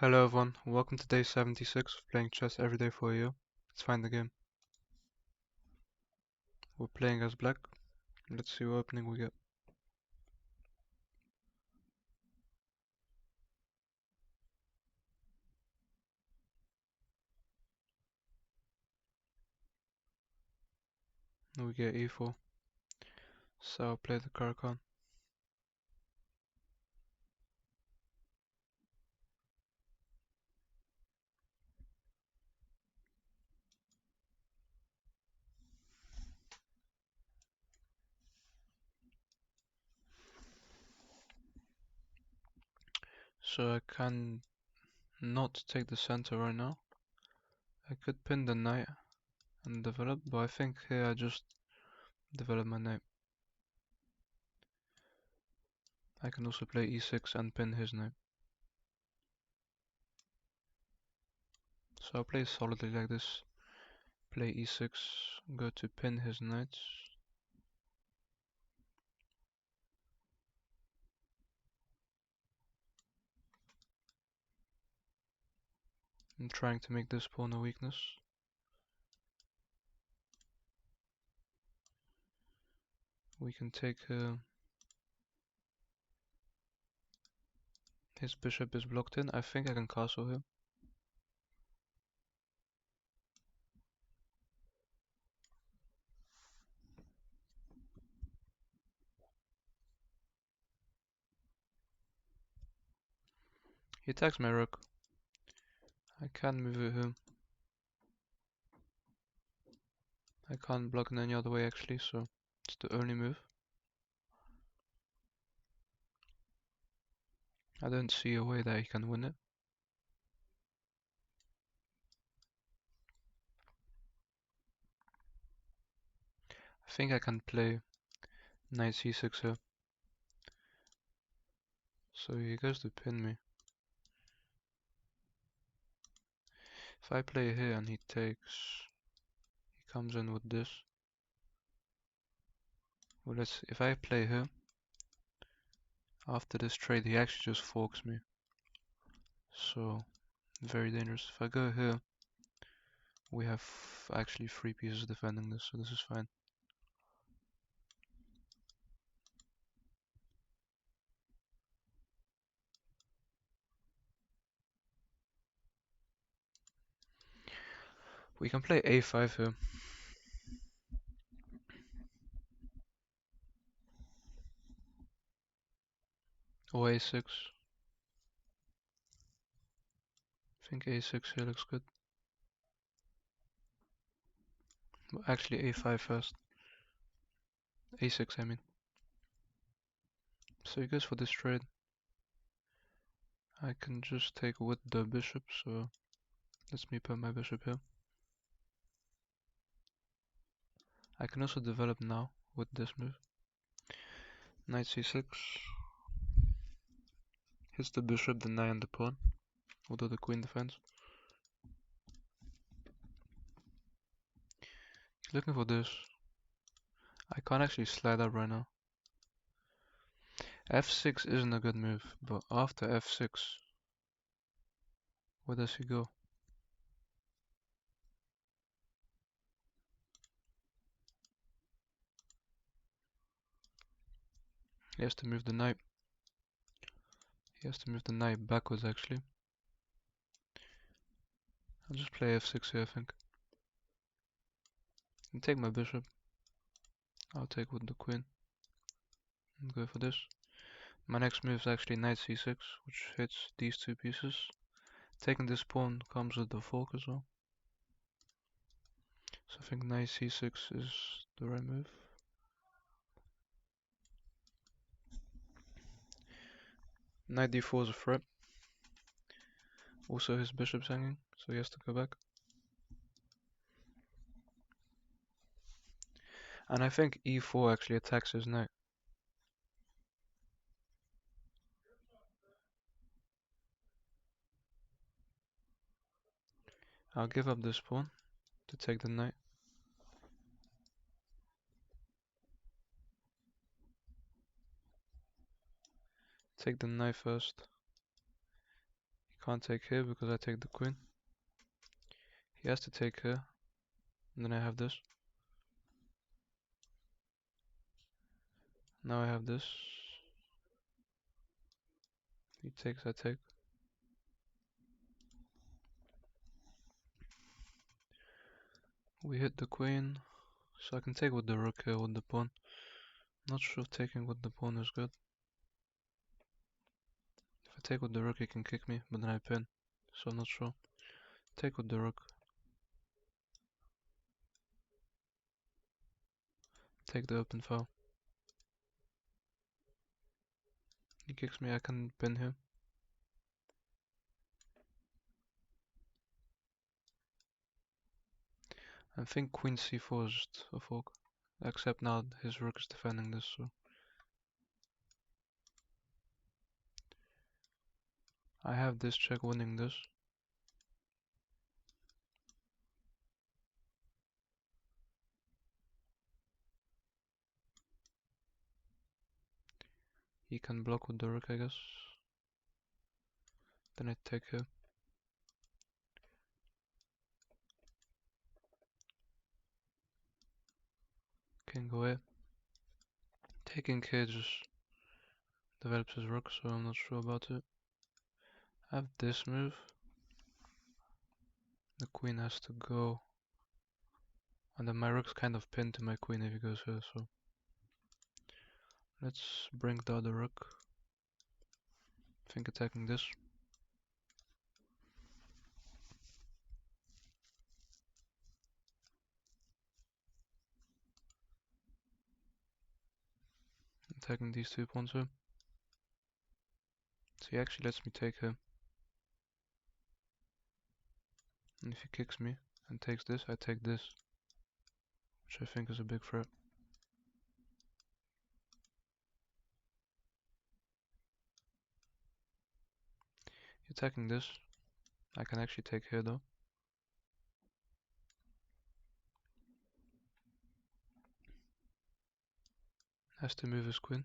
Hello everyone, welcome to day 76 of playing chess every day for you. Let's find the game. We're playing as black. Let's see what opening we get. We get e4. So I'll play the Caro-Kann. So I can not take the center right now. I could pin the knight and develop, but I think here I just develop my knight. I can also play e6 and pin his knight. So I'll play solidly like this. Play e6, go to pin his knights. I'm trying to make this pawn a weakness. We can take his bishop is blocked in. I think I can castle him. He attacks my rook. I can move it him. I can't block in any other way actually, so it's the only move. I don't see a way that he can win it. I think I can play knight c6 here. So he goes to pin me. If I play here and he takes, he comes in with this. Well, if I play here, after this trade he actually just forks me. So, very dangerous. If I go here, we have actually 3 pieces defending this, so this is fine. We can play a5 here. Or a6. I think a6 here looks good. Well, actually a5 first. a6 I mean. So he goes for this trade. I can just take with the bishop, so let me put my bishop here. I can also develop now with this move. Knight c6. Hits the bishop, the knight and the pawn, although the queen defends. He's looking for this. I can't actually slide up right now. f6 isn't a good move, but after f6, where does he go? He has to move the knight. He has to move the knight backwards actually. I'll just play f6 here I think. And take my bishop. I'll take with the queen. And go for this. My next move is actually knight c6, which hits these 2 pieces. Taking this pawn comes with the fork as well. So I think knight c6 is the right move. Knight d4 is a threat. Also his bishop's hanging, so he has to go back. And I think e4 actually attacks his knight. I'll give up this pawn to take the knight. Take the knight first. Can't take here because I take the queen. He has to take here. And then I have this. Now I have this. He takes, I take. We hit the queen. So I can take with the rook here with the pawn. Not sure if taking with the pawn is good. If I take with the rook he can kick me, but then I pin. So I'm not sure. Take with the rook. Take the open file. He kicks me, I can pin here. I think queen c4 is just a fork. Except now his rook is defending this, so I have this check winning this. He can block with the rook, I guess. Then I take here. King away. Taking here just develops his rook, so I'm not sure about it. I have this move. The queen has to go. And then my rook's kind of pinned to my queen if he goes here, so let's bring the other rook. I think attacking this. Attacking these 2 pawns here. So he actually lets me take him. And if he kicks me and takes this, I take this. Which I think is a big threat. Attacking this. I can actually take here though. Has to move his queen.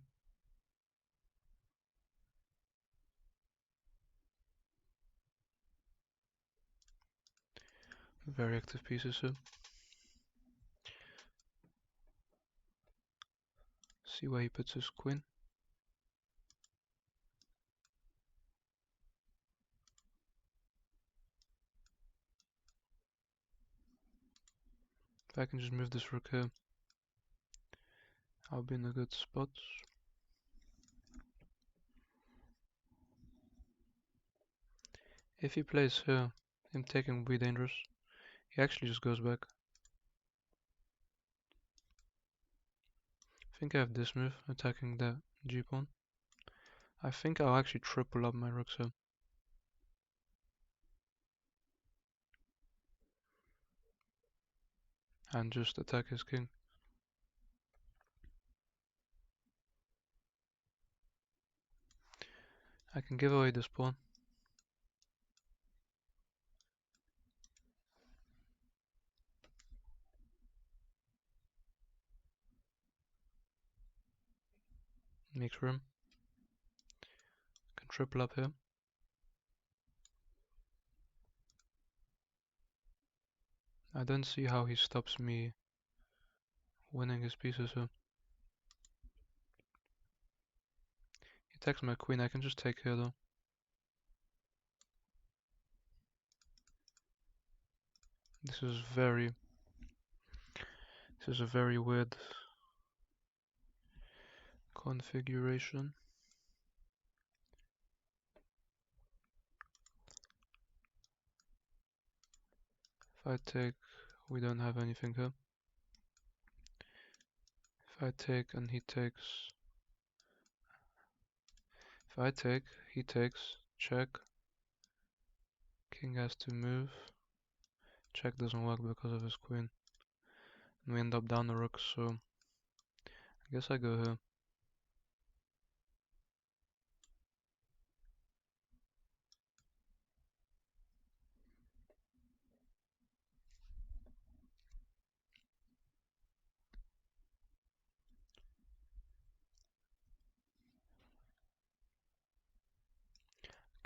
Very active pieces here. See where he puts his queen. If I can just move this rook here, I'll be in a good spot. If he plays here, him taking will be dangerous. He actually just goes back. I think I have this move, attacking the g-pawn. I think I'll actually triple up my rooks here. And just attack his king. I can give away this pawn. Makes room. Can triple up here. I don't see how he stops me winning his pieces here. He attacks my queen, I can just take here though. This is a very weird configuration. If I take, we don't have anything here. If I take and he takes, if I take, he takes, check. King has to move. Check doesn't work because of his queen. And we end up down the rook, so I guess I go here.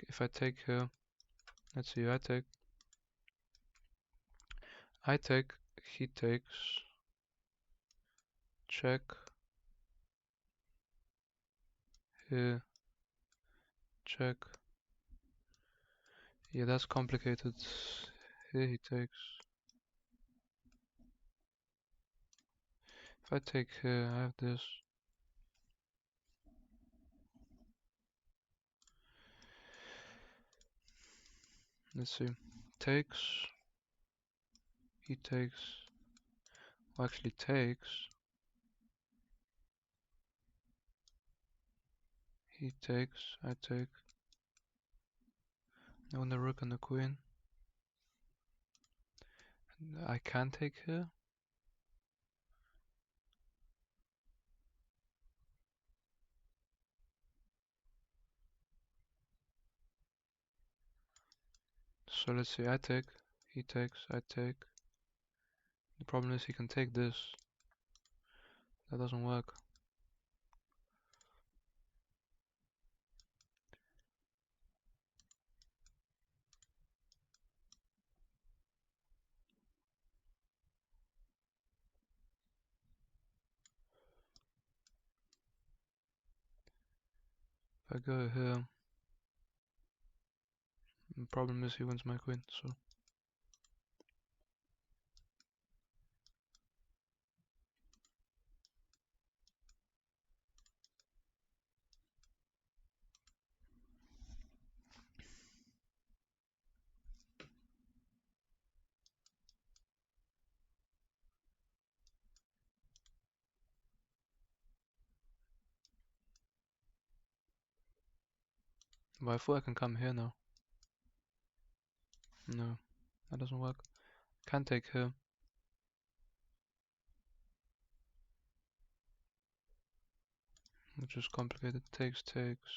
If I take here, Let's see, I take, he takes, check, here, check. Yeah, that's complicated. Here he takes. If I take here, I have this. Let's see. Takes, he takes, well, actually takes, he takes, I take. Now the rook and the queen. I can take here. So let's see, I take, he takes, I take. The problem is he can take this. That doesn't work. If I go here, the problem is he wins my queen, so. But I thought I can come here now. No, that doesn't work. Can take here. Which is complicated. Takes, takes.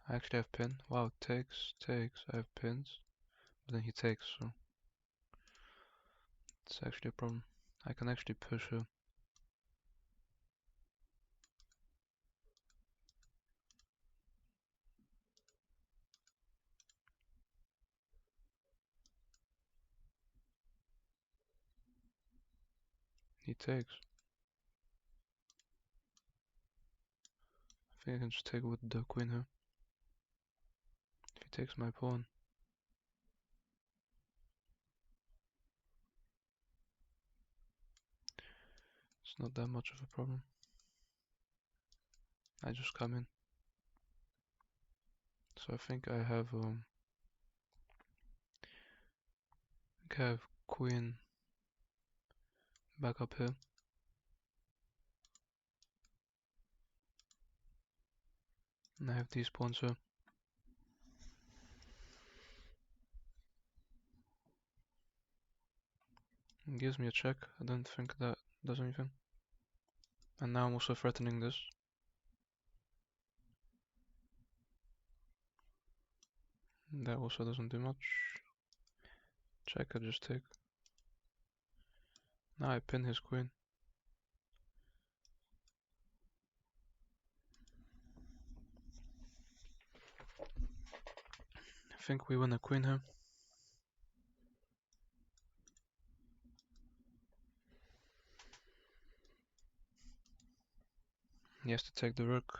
I actually have pin. Wow, takes, takes. I have pins. But then he takes, so. It's actually a problem. I can actually push here. He takes. I think I can just take with the queen here. If he takes my pawn. It's not that much of a problem. I just come in. So I think I have queen back up here. And I have these pawns here. It gives me a check. I don't think that does anything. And now I'm also threatening this. That also doesn't do much. Check, I just take. Now I pin his queen. I think we win a queen here. He has to take the rook.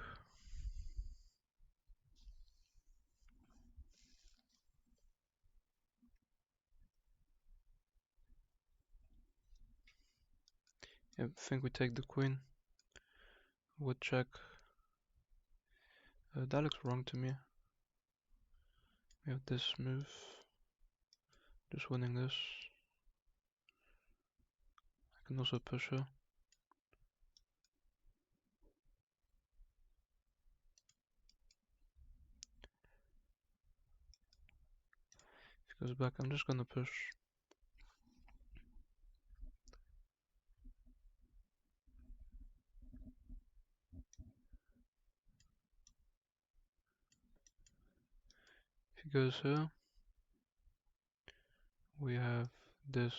I think we take the queen. Would check. That looks wrong to me. We have this move. Just winning this. I can also push her. If he goes back, I'm just gonna push. If he goes here, we have this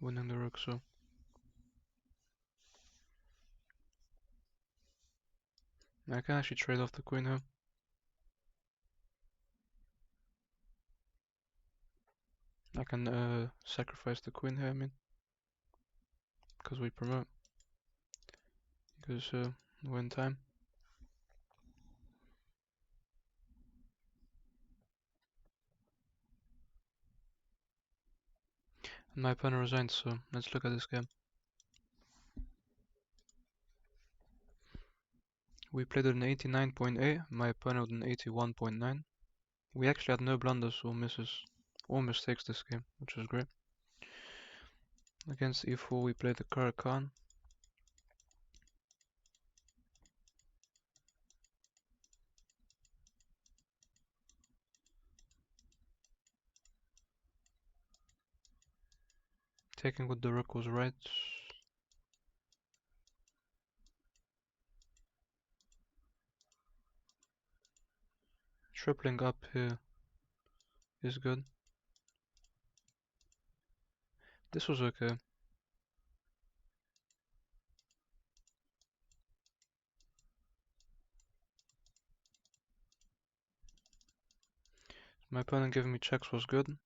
winning the rook, so I can actually trade off the queen here. I can sacrifice the queen here, I mean, because we promote. Because win time. And my opponent resigned, so let's look at this game. We played at an 89.8, my opponent with an 81.9. We actually had no blunders or misses or mistakes this game, which was great. Against e4 we played the Caro-Kann. Taking with the rook was right. Tripling up here is good. This was okay. My opponent giving me checks was good,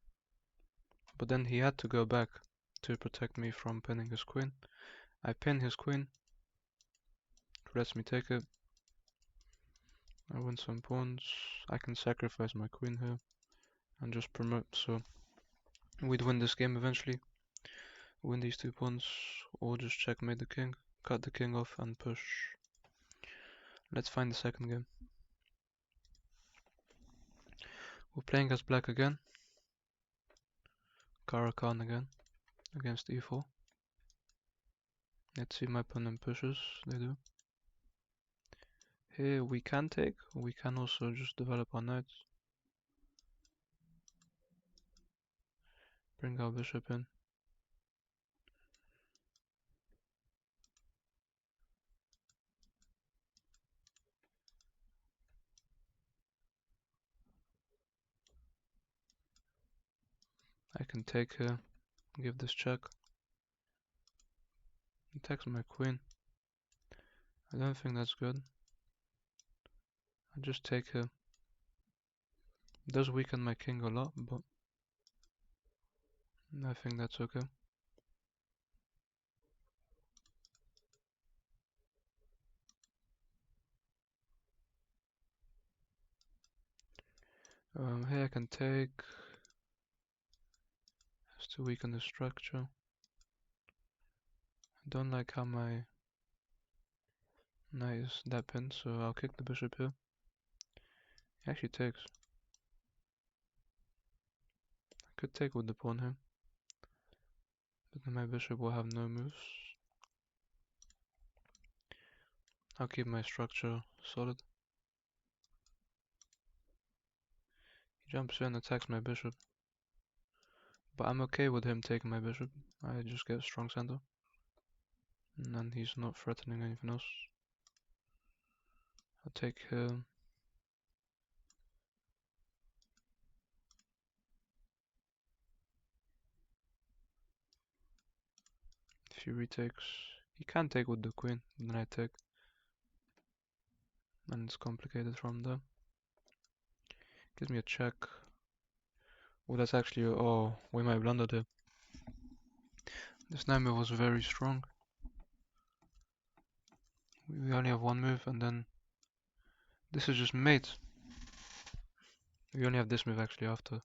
but then he had to go back to protect me from pinning his queen. I pin his queen, he lets me take it. I win some pawns. I can sacrifice my queen here and just promote, so we'd win this game eventually. Win these 2 pawns, or just checkmate the king, cut the king off and push. Let's find the second game. We're playing as black again. Caro-Kann again, against e4. Let's see if my opponent pushes, they do. Here we can take, we can also just develop our knights. Bring our bishop in. I can take here, give this check. Attacks my queen. I don't think that's good. I just take here. It does weaken my king a lot, but I think that's okay. Here I can take. Has to weaken the structure. I don't like how my knight is that pinned, so I'll kick the bishop here. He actually takes. I could take with the pawn here, but then my bishop will have no moves. I'll keep my structure solid. He jumps in, attacks my bishop. But I'm okay with him taking my bishop. I just get strong center. And then he's not threatening anything else. I'll take him. If he retakes, he can take with the queen, then I take. And it's complicated from there. Gives me a check. Oh, that's actually, oh, we might blundered here. This knight move was very strong. We only have one move, and then this is just mate. We only have this move actually after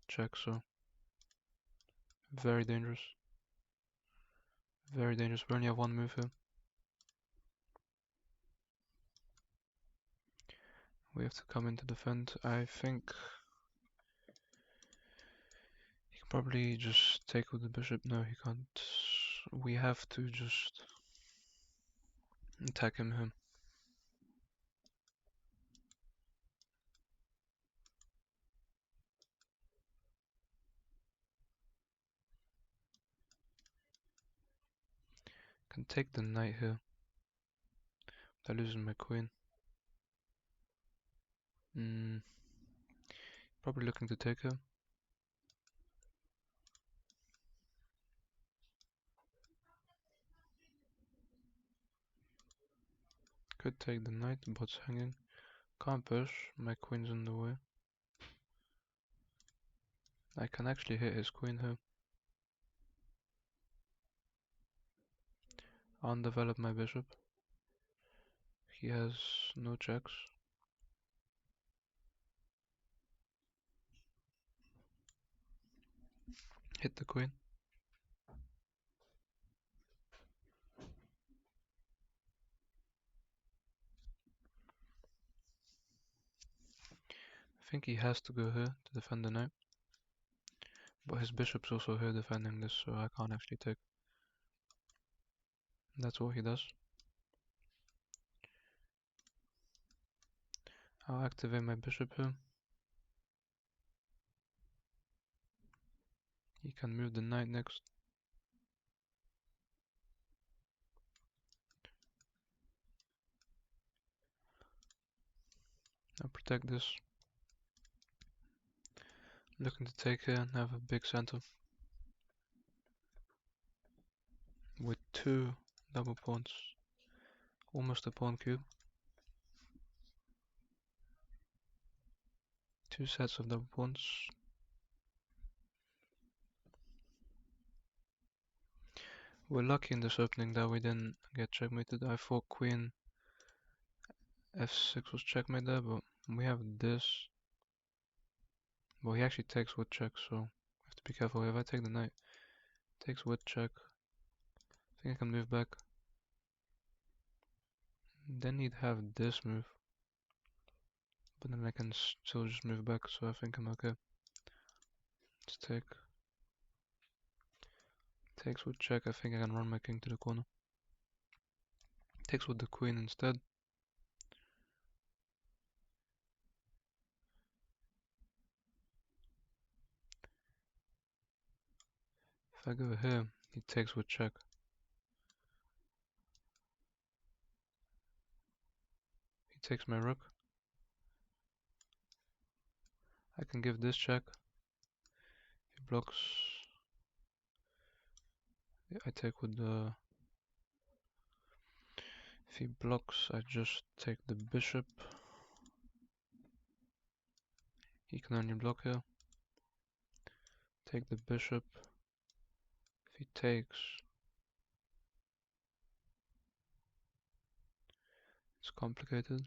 check, so very dangerous. Very dangerous. We only have one move here. We have to come in to defend. I think he can probably just take with the bishop. No, he can't. We have to just attack him here. Can take the knight here. They're losing my queen. Probably looking to take her. Could take the knight, bot's hanging. Can't push, my queen's in the way. I can actually hit his queen here. Undevelop my bishop. He has no checks. Hit the queen. I think he has to go here to defend the knight. But his bishop's also here defending this, so I can't actually take. That's what he does. I'll activate my bishop here. He can move the knight next. I'll protect this. Looking to take here and have a big center. With two double pawns. Almost a pawn cube. Two sets of double pawns. We're lucky in this opening that we didn't get checkmated. I thought queen f6 was checkmate there, but we have this. Well, he actually takes with check, so we have to be careful. If I take the knight, takes with check. I think I can move back. Then he'd have this move. But then I can still just move back, so I think I'm okay. Let's take. Takes with check, I think I can run my king to the corner. Takes with the queen instead. If I go here, he takes with check. He takes my rook. I can give this check. He blocks. I take with the. If he blocks, I just take the bishop. He can only block here. Take the bishop. If he takes, it's complicated.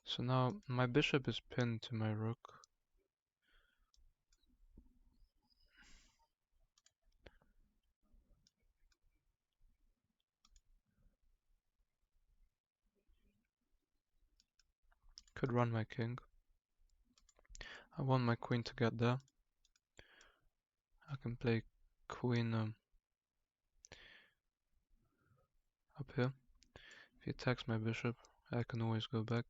So now my bishop is pinned to my rook. Could run my king. I want my queen to get there. I can play queen up here. If he attacks my bishop, I can always go back.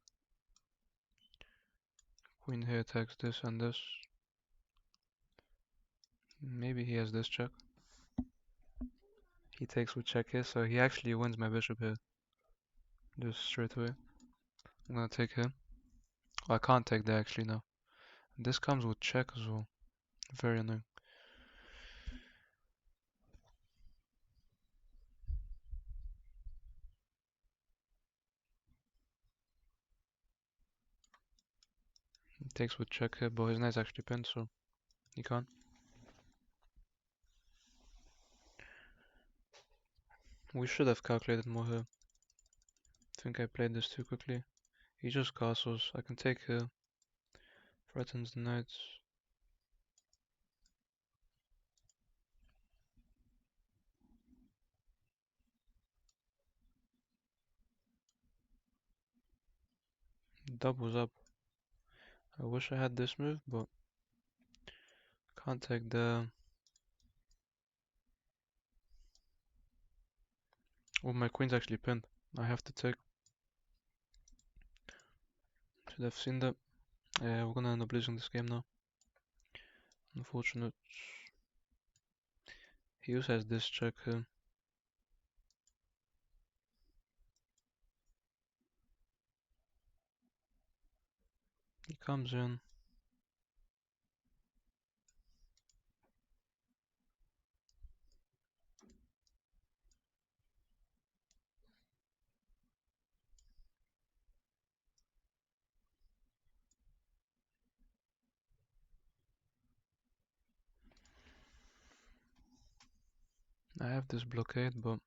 Queen here attacks this and this. Maybe he has this check. He takes with check here, so he actually wins my bishop here. Just straight away. I'm gonna take him. Oh, I can't take that actually now. This comes with check as well. Very annoying. He takes with check here, but his knight's actually pinned, so he can't. We should have calculated more here. I think I played this too quickly. He just castles. I can take here. Threatens the knights. Doubles up. I wish I had this move, but can't take the. Oh, my queen's actually pinned. I have to take. Should have seen that. Yeah, we're gonna end up losing this game now. Unfortunate. He also has this check here. He comes in. I have this blockade, but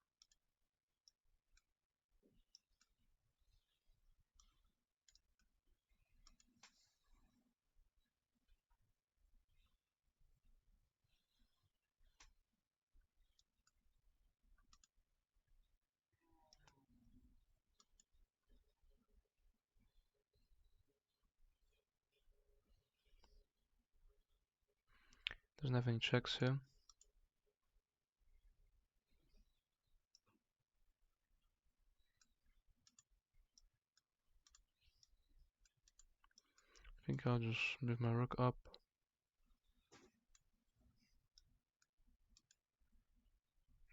doesn't have any checks here. I think I'll just move my rook up.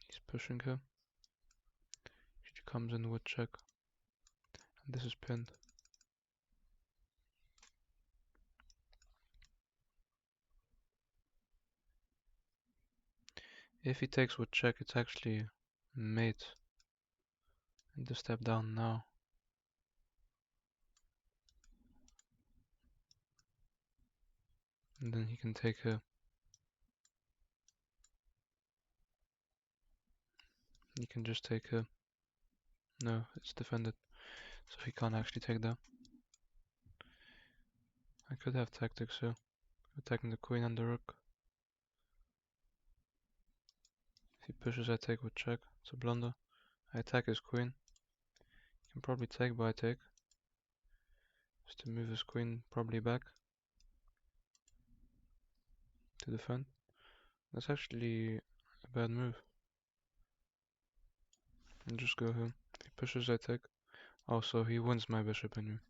He's pushing her. She comes in with check. And this is pinned. If he takes with check, it's actually mate. And to step down now. And then he can take her. He can just take her. No, it's defended. So he can't actually take that. I could have tactics here. Attacking the queen and the rook. If he pushes, I take with check. It's a blunder. I attack his queen. He can probably take, but I take. Just to move his queen probably back. To defend. That's actually a bad move. And just go here. If he pushes, I take. Also, he wins my bishop anyway.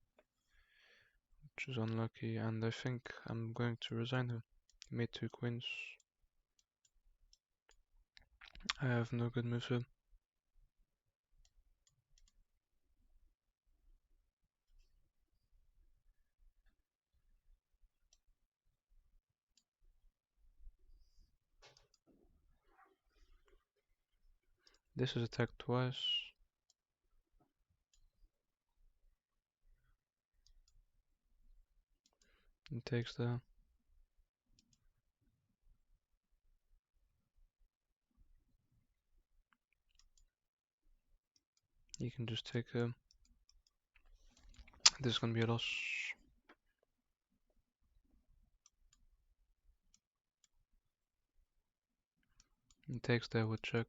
Which is unlucky, and I think I'm going to resign him. He made 2 queens. I have no good moves here. This is attacked twice. He takes that. He can just take him. This is gonna be a loss. He takes that with check.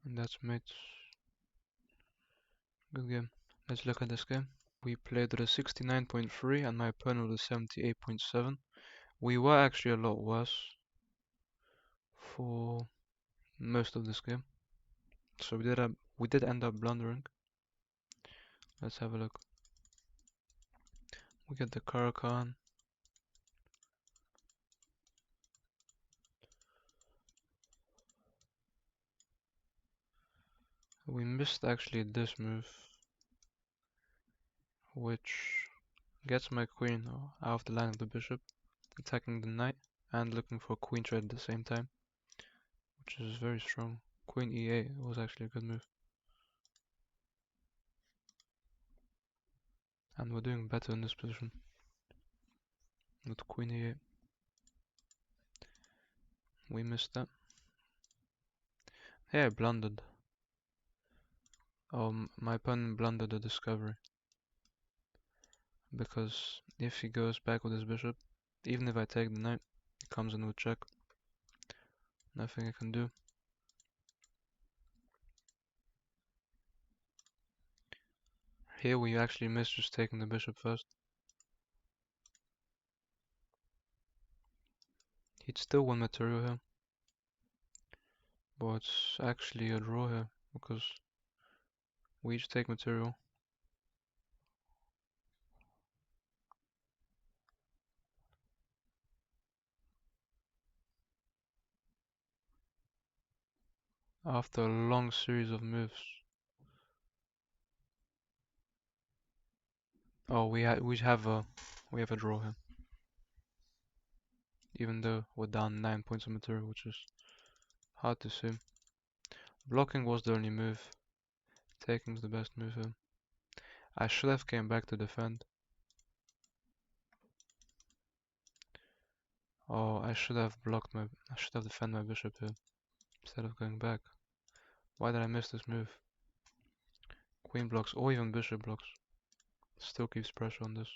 And that's mate. Good game. Let's look at this game. We played with a 69.3 and my opponent with a 78.7. We were actually a lot worse for most of this game. So we did end up blundering. Let's have a look. We get the Caro-Kann. We missed actually this move, which gets my queen out of the line of the bishop, attacking the knight and looking for a queen trade at the same time, which is very strong. Queen e8 was actually a good move. And we're doing better in this position with queen e8. We missed that. Yeah, I blundered. My opponent blundered the discovery. Because if he goes back with his bishop, even if I take the knight, he comes in with check. Nothing I can do. Here we actually missed just taking the bishop first. He'd still win material here. But it's actually a draw here, because we each take material. After a long series of moves. Oh, we have a draw here. Even though we're down 9 points of material, which is hard to see. Blocking was the only move. Taking's the best move here. I should have came back to defend. Oh, I should have defended my bishop here instead of going back. Why did I miss this move? Queen blocks or even bishop blocks. Still keeps pressure on this.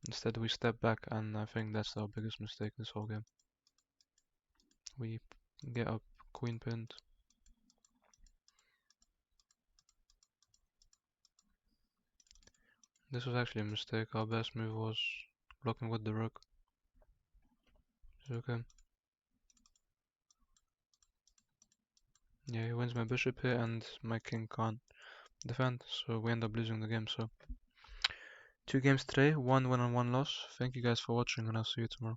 Instead we step back, and I think that's our biggest mistake this whole game. We get up queen pinned. This was actually a mistake. Our best move was blocking with the rook. It's okay. Yeah, he wins my bishop here and my king can't defend, so we end up losing the game. So 2 games today, 1 win and 1 loss. Thank you guys for watching, and I'll see you tomorrow.